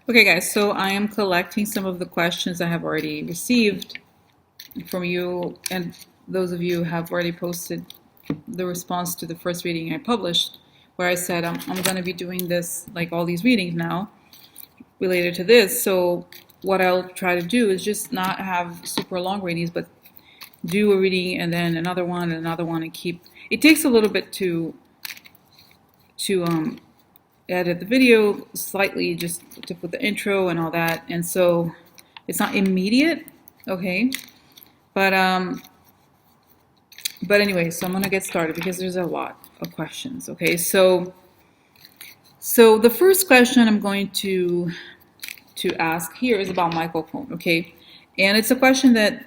Okay, guys, so I am collecting some of the questions I have already received from you, and those of you who have already posted the response to the first reading I published, where I said I'm going to be doing this, like all these readings now, related to this. So what I'll try to do is just not have super long readings, but do a reading and then another one and another one, and keep. It takes a little bit to edit the video slightly, just to put the intro and all that, and so it's not immediate, okay? But anyway, so I'm gonna get started because there's a lot of questions, okay? So the first question I'm going to ask here is about Michael Cohen, okay? And it's a question that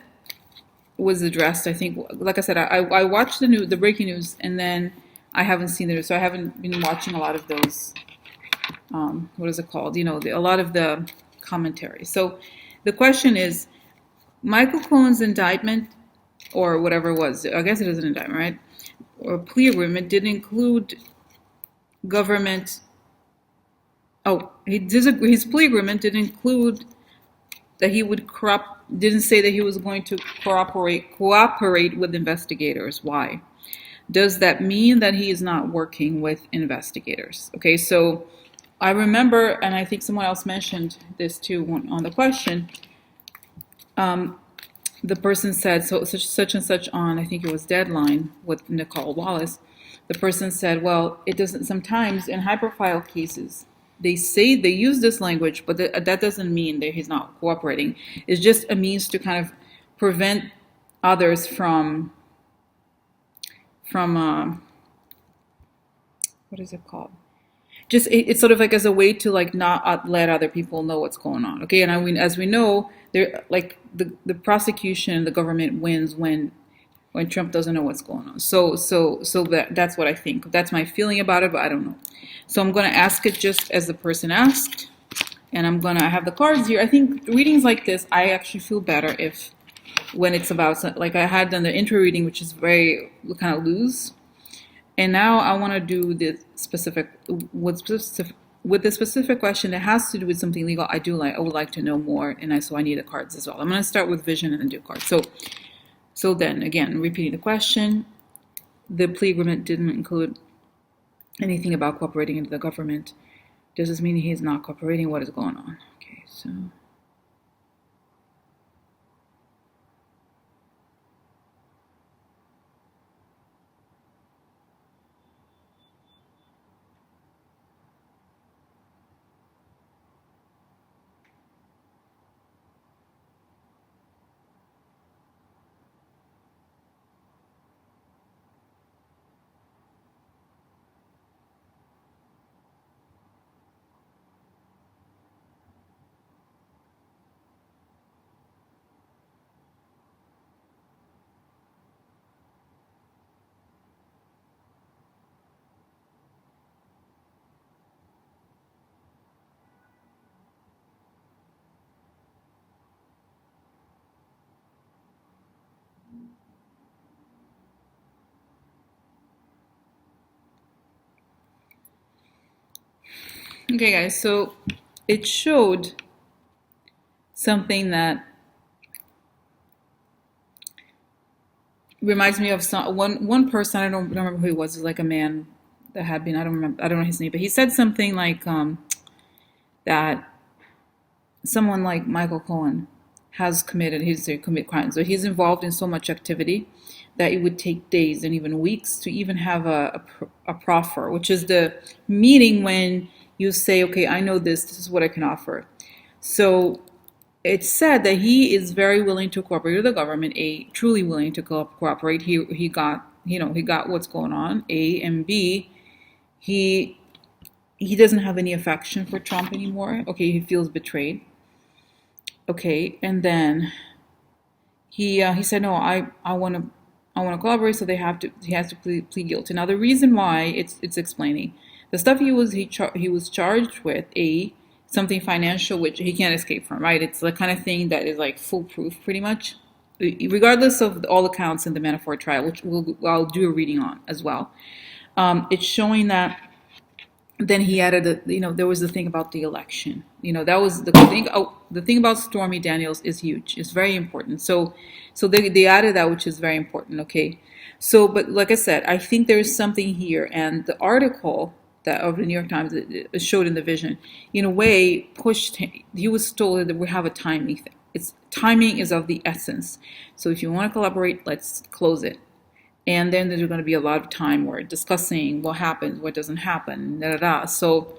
was addressed, I think, like I said, I watched the breaking news, and then I haven't seen the news, so I haven't been watching a lot of those, what is it called? A lot of the commentary. So the question is, Michael Cohen's indictment, or whatever it was, I guess it is an indictment, right? Or plea agreement, did include government. Oh, his plea agreement did include that he would didn't say that he was going to cooperate with investigators. Why? Does that mean that he is not working with investigators? Okay, so I remember, and I think someone else mentioned this too on the question. The person said, so such and such on, I think it was Deadline with Nicole Wallace. The person said, well, it doesn't, sometimes in high profile cases, they say they use this language, but that doesn't mean that he's not cooperating. It's just a means to kind of prevent others from what is it called? Just it's sort of like as a way to like not let other people know what's going on. Okay, and I mean, as we know, there like the prosecution, the government wins when Trump doesn't know what's going on. So that's what I think. That's my feeling about it, but I don't know. So I'm going to ask it just as the person asked, and I have the cards here. I think readings like this, I actually feel better if when it's about, like I had done the intro reading, which is very kind of loose. And now I want to do the specific with the specific question that has to do with something legal. I would like to know more, and so I need the cards as well. I'm going to start with vision and then do cards. So then again, repeating the question, the plea agreement didn't include anything about cooperating into the government. Does this mean he is not cooperating? What is going on? Okay, so. Okay, guys, so it showed something that reminds me of one person. I don't remember who he was. It was like a man that had been. I don't know his name, but he said something like that someone like Michael Cohen has committed. He's to commit crimes. So he's involved in so much activity that it would take days and even weeks to even have a proffer, which is the meeting when you say, okay, I know this. This is what I can offer. So it's said that he is very willing to cooperate with the government. Truly willing to cooperate. He got what's going on. A and B, he doesn't have any affection for Trump anymore. Okay, he feels betrayed. Okay, and then he said no, I want to collaborate. So he has to plead guilty. Now the reason why it's explaining the stuff he was charged with, something financial which he can't escape from, right? It's the kind of thing that is like foolproof pretty much, regardless of all the counts in the Manafort trial, which I'll do a reading on as well. It's showing that then he added, there was the thing about the election. That was the thing. Oh, the thing about Stormy Daniels is huge. It's very important. So they added that, which is very important. Okay. So, but like I said, I think there is something here, and the article that of the New York Times it showed in the Vision, in a way, pushed him. He was told that we have a timing thing. It's timing is of the essence. So if you want to collaborate, let's close it. And then there's going to be a lot of time where discussing what happens, what doesn't happen, da da da. So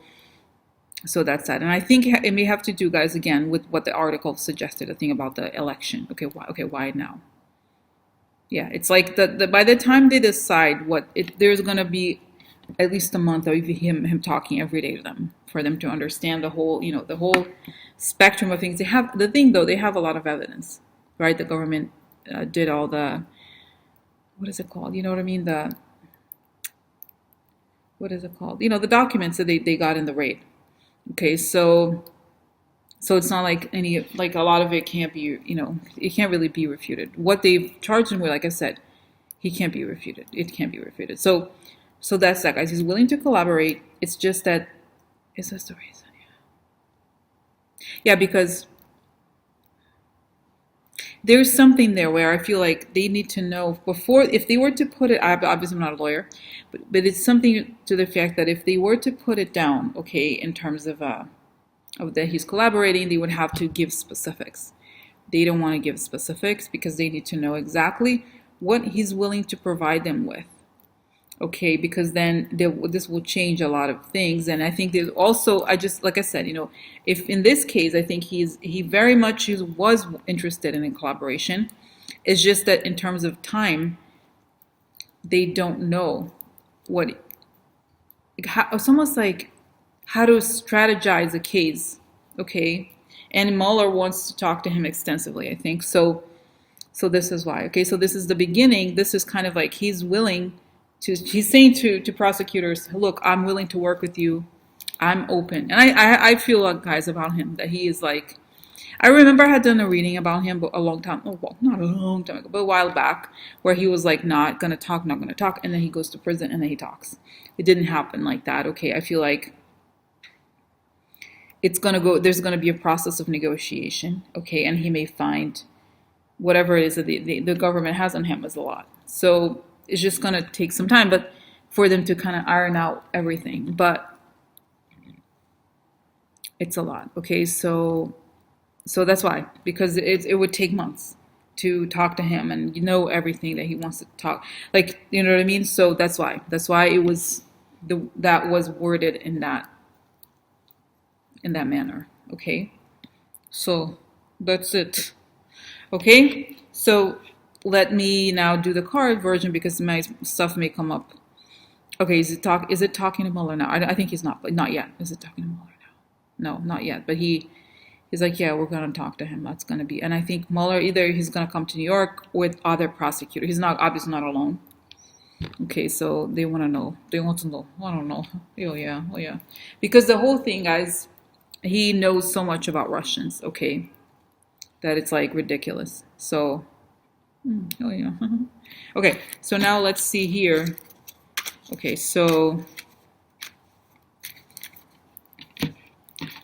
that's that. And I think it may have to do, guys, again, with what the article suggested. A thing about the election. Why now? Yeah, it's like by the time they decide there's going to be at least a month of him talking every day to them for them to understand the whole spectrum of things. They have the thing though. They have a lot of evidence, right? The government did all the, what is it called? You know what I mean? What is it called? The documents that they got in the raid. Okay, so it's not like a lot of it can't be, it can't really be refuted. What they've charged him with, like I said, he can't be refuted. It can't be refuted. So that's that, guys. He's willing to collaborate. It's just that, is this the reason? Yeah, because there's something there where I feel like they need to know before, if they were to put it, obviously I'm not a lawyer, but it's something to the fact that if they were to put it down, okay, in terms of that he's collaborating, they would have to give specifics. They don't want to give specifics because they need to know exactly what he's willing to provide them with. Okay, because then this will change a lot of things. And I think there's also, like I said, if in this case, I think he very much was interested in collaboration. It's just that in terms of time, they don't know it's almost like how to strategize a case. Okay, and Mueller wants to talk to him extensively, I think. So this is why. Okay, so this is the beginning. This is kind of like he's saying to prosecutors, look, I'm willing to work with you. I'm open. And I feel like, guys, about him, that he is like, I remember I had done a reading about him a long time, well, not a long time ago, but a while back, where he was like, not going to talk, and then he goes to prison, and then he talks. It didn't happen like that. Okay, I feel like there's going to be a process of negotiation, okay, and he may find whatever it is that the government has on him is a lot. So it's just going to take some time, but for them to kind of iron out everything. But it's a lot. Okay, so that's why, because it would take months to talk to him and everything that he wants to talk. Like, you know what I mean? So that's why it was that was worded in that manner. Okay, so that's it. Okay, so let me now do the card version because my stuff may come up. Okay, is it talking to Mueller now? I think he's not yet. Is it talking to Mueller now? No, not yet. But he's like, yeah, we're gonna talk to him. That's gonna be, and I think Mueller, either he's gonna come to New York with other prosecutors. He's obviously not alone. Okay, so they want to know. I don't know. Oh yeah. Because the whole thing, guys, he knows so much about Russians. Okay, that it's like ridiculous. So, oh yeah. Okay, so now let's see here. Okay, so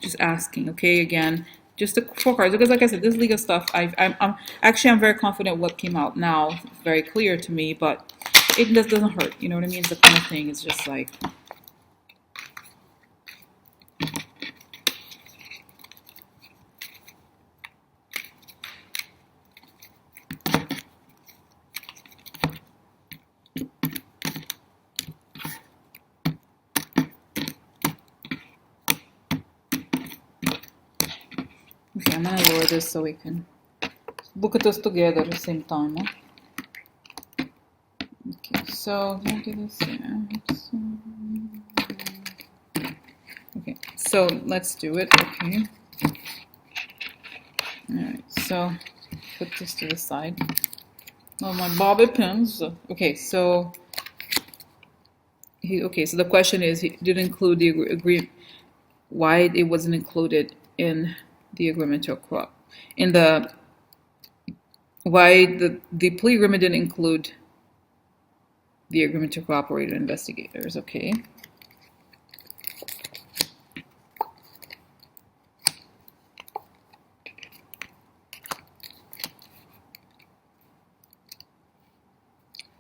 just asking. Okay, again, just the 4 cards, because like I said, this legal stuff, I'm very confident what came out now. It's very clear to me, but it just doesn't hurt. You know what I mean? It's the kind of thing. It's just like. Okay, I'm gonna lower this so we can look at this together at the same time. Huh? Okay, so let me do this here. Okay, so let's do it. Okay. Alright, so put this to the side. Oh, my bobby pins. Okay, so so the question is, he didn't include the agreement. Why it wasn't included in the agreement to cooperate? Why the plea agreement didn't include the agreement to cooperate with investigators? Okay.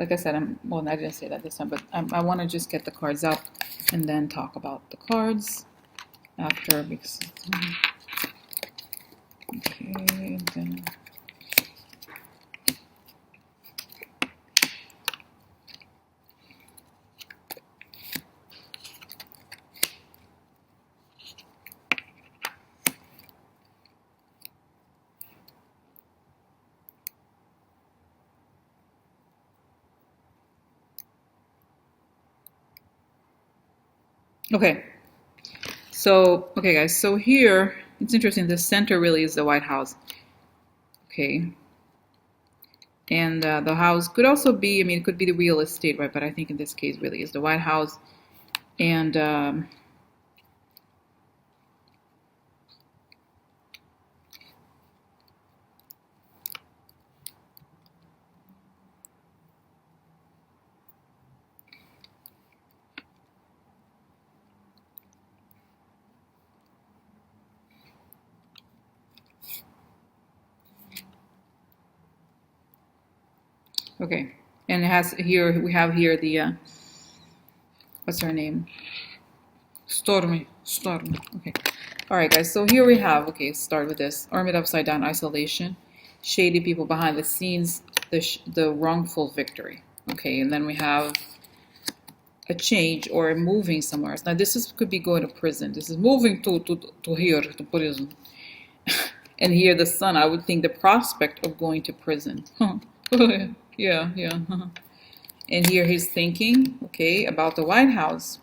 like I said, well, I didn't say that this time, but I want to just get the cards up and then talk about the cards after, because, okay, then. Okay, so, okay, guys, so here, it's interesting, the center really is the White House, okay, and the house could also be, I mean, it could be the real estate, right, but I think in this case really is the White House, and, okay, and it has here, we have here the, what's her name? Stormy. Okay. All right, guys. So here we have, okay, start with this. Armed upside down isolation, shady people behind the scenes, the wrongful victory. Okay, and then we have a change or moving somewhere else. Now this could be going to prison. This is moving to here, to prison. And here the son, I would think the prospect of going to prison. Yeah. And here he's thinking, okay, about the White House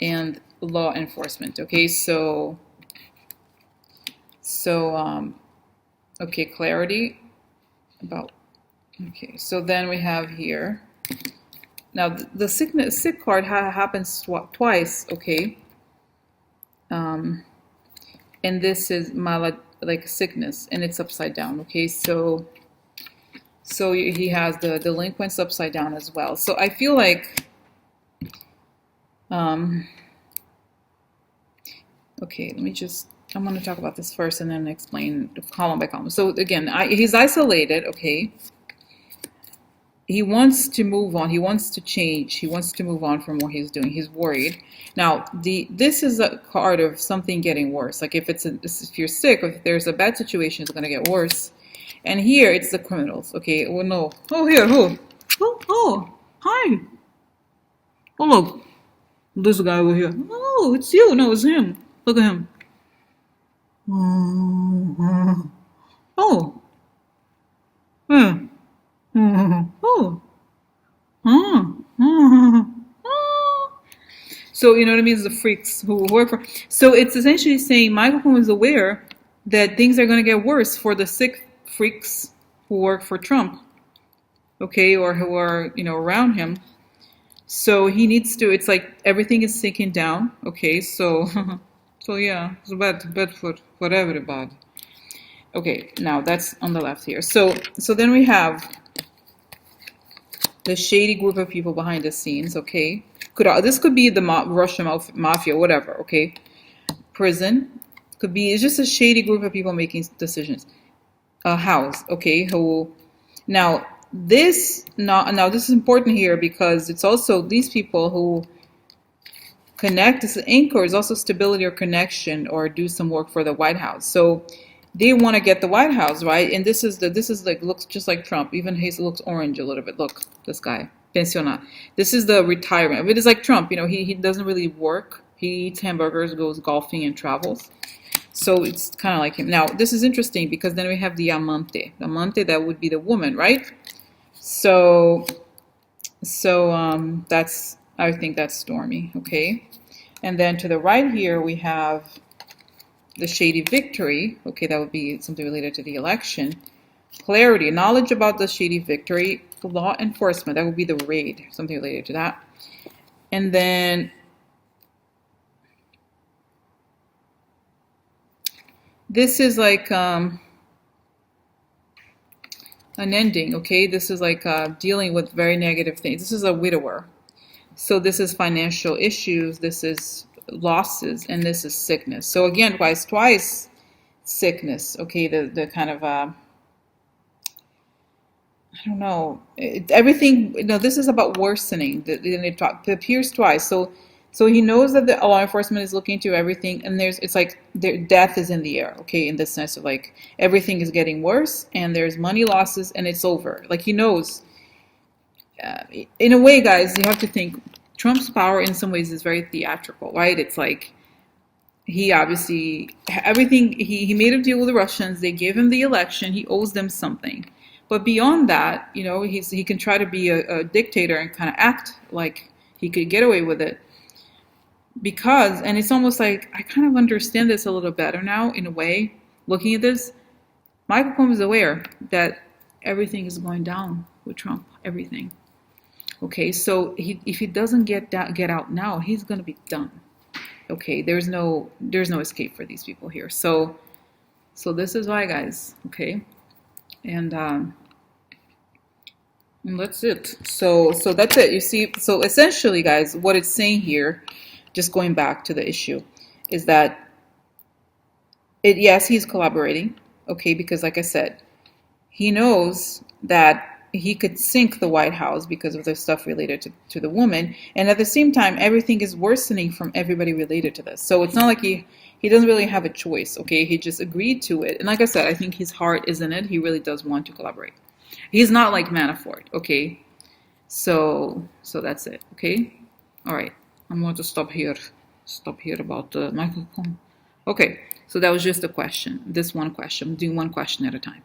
and law enforcement. Okay, so okay, clarity about, okay, so then we have here, now the sick card happens twice, okay, and this is like sickness, and it's upside down, okay, so he has the delinquents upside down as well. So I feel like okay, I'm going to talk about this first and then explain column by column. So again, he's isolated, okay? He wants to move on. He wants to change. He wants to move on from what he's doing. He's worried. Now, this is a card of something getting worse. Like if you're sick, if there's a bad situation, it's going to get worse. And here, it's the criminals, okay? Oh, no. Oh, here, who? Oh, hi. Oh, look. This guy over here. Oh, it's you. No, it's him. Look at him. Oh. Yeah. Oh. So, you know what I mean? It's the freaks who work for. So it's essentially saying Michael Cohen is aware that things are going to get worse for the sick freaks who work for Trump, okay, or who are, you know, around him. So he needs to, it's like everything is sinking down, okay, so yeah, it's bad for everybody. Okay, now that's on the left here. So then we have the shady group of people behind the scenes, okay? This could be the Russian mafia, whatever, okay? Prison, could be, it's just a shady group of people making decisions. A house, okay, now this is important here because it's also these people who connect, this anchor is also stability or connection or do some work for the White House. So they want to get the White House, right? And this is like, looks just like Trump. Even he looks orange a little bit. Look, this guy, pensiona. This is the retirement. It is like Trump, you know, he doesn't really work. He eats hamburgers, goes golfing, and travels. So it's kind of like him. Now, this is interesting because then we have the amante. The amante, that would be the woman, right? So that's, I think that's Stormy, okay? And then to the right here, we have the shady victory. Okay, that would be something related to the election. Clarity, knowledge about the shady victory. Law enforcement, that would be the raid, something related to that. And then this is like an ending, okay? This is like dealing with very negative things. This is a widower. So this is financial issues, this is losses, and this is sickness. So again, twice sickness, okay? The kind of, I don't know. Everything, this is about worsening. It appears twice. So he knows that the law enforcement is looking into everything, and it's like death is in the air, okay, in the sense of like everything is getting worse, and there's money losses, and it's over. Like he knows. In a way, guys, you have to think Trump's power in some ways is very theatrical, right? It's like he obviously everything he made a deal with the Russians. They gave him the election. He owes them something. But beyond that, he can try to be a dictator and kind of act like he could get away with it because, and it's almost like I kind of understand this a little better now in a way. Looking at this, Michael Cohen is aware that everything is going down with Trump. Everything. Okay, so if he doesn't get out now, he's gonna be done. Okay, there's no escape for these people here. So this is why, guys. Okay, and that's it. So that's it. You see, so essentially, guys, what it's saying here, just going back to the issue, is that yes, he's collaborating. Okay, because like I said, he knows that he could sink the White House because of the stuff related to the woman. And at the same time, everything is worsening from everybody related to this. So it's not like he doesn't really have a choice, okay? He just agreed to it. And like I said, I think his heart is in it. He really does want to collaborate. He's not like Manafort, okay? So that's it, okay? All right, I'm going to stop here about Michael Cohen. Okay, so that was just a question. This one question. I'm doing one question at a time.